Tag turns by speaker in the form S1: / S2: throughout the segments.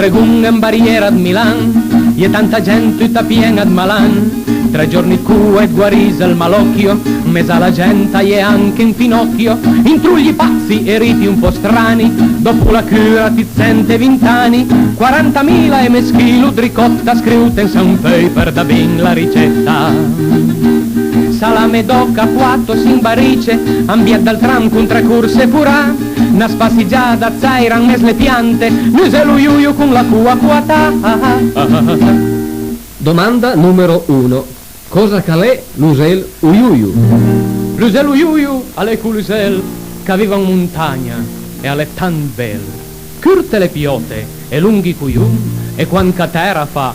S1: stregun in barriera ad Milan, e tanta gente tutta piena ad malan. 3 giorni cu e guarisa il malocchio, mesa la gente e anche in finocchio, in trugli pazzi e riti un po' strani, dopo la cura ti sente 20 anni, 40.000 e meschilo dricotta scritta in San Paper da bin la ricetta. Salame d'oca, quattro sin barice, ambia dal tram con 3 corse pura, una spassigiata zairan mes le piante, l'uselo iuiu con la cua quata.
S2: Domanda numero 1. Cosa calè l'usel uiuiu?
S1: L'usel uiuiu alle culusel che aveva in montagna e alle tan bel, curte le piote e lunghi cuiun, e quando terra fa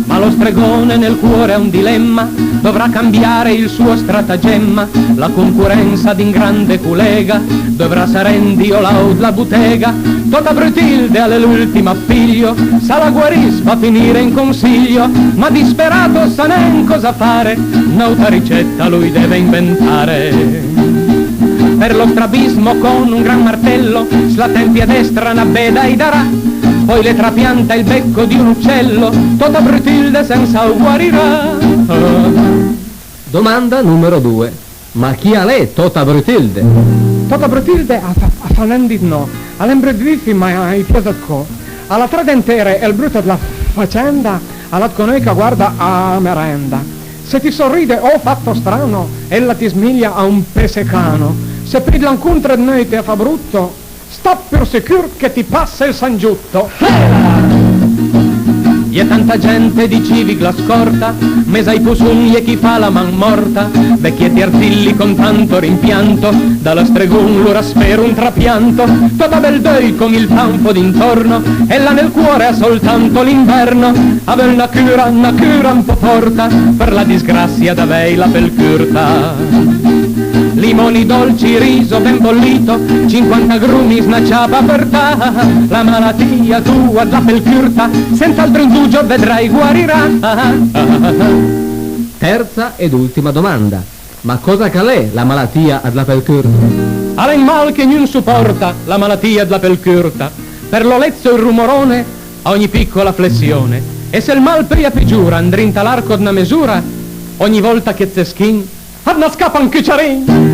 S1: ma lo stregone nel cuore ha un dilemma, dovrà cambiare il suo stratagemma, la concorrenza din grande culega, dovrà sarendi o la bottega, tutta Brutilde all'ultima appiglio, sa la guaris fa finire in consiglio, ma disperato sa nen cosa fare, un'altra ricetta lui deve inventare. Per lo strabismo con un gran martello, sulla tempia destra una beda e darà, poi le trapianta il becco di un uccello, tutta Brutilde senza guarirà.
S2: Domanda numero 2. Ma chi ha lei Tota Brutilde?
S3: Tota Brutilde a falendit no, all'embredvifi ma ai piasacco, alla tradentere e il brutto della faccenda, alla noi che guarda a merenda. Se ti sorride oh fatto strano, ella ti smiglia a un pesecano, se piglia un contra di noi te fa brutto, sta per sicuro che ti passa il sangiutto.
S1: E tanta gente di civic la scorta, mesa ai pusugni e chi fa la man morta, vecchietti arzilli con tanto rimpianto, dalla stregun l'ora spero un trapianto, tutta bel dei con il panfo d'intorno, ella nel cuore ha soltanto l'inverno, ave una cura un po' forta, per la disgrazia d'avei la bel curta. Limoni dolci, riso ben bollito, 50 grumi snacciava per te, la malattia tua la pelcurta, senza altro indugio vedrai guarirà.
S2: Terza ed ultima domanda. Ma cosa calè la malattia ad la pelcurta?
S1: Alla in mal che non supporta la malattia della pelcurta, per l'olezzo e il rumorone a ogni piccola flessione, e se il mal pria peggiura andrinta l'arco d'una misura, ogni volta che zeschin adna scappa un cucciarin.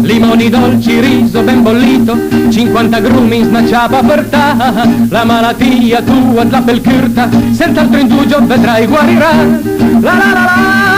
S1: Limoni dolci, riso ben bollito, 50 grumi snacciava per te, la malattia tua la pelcurta, senza altro indugio vedrai guarirà. La la la la.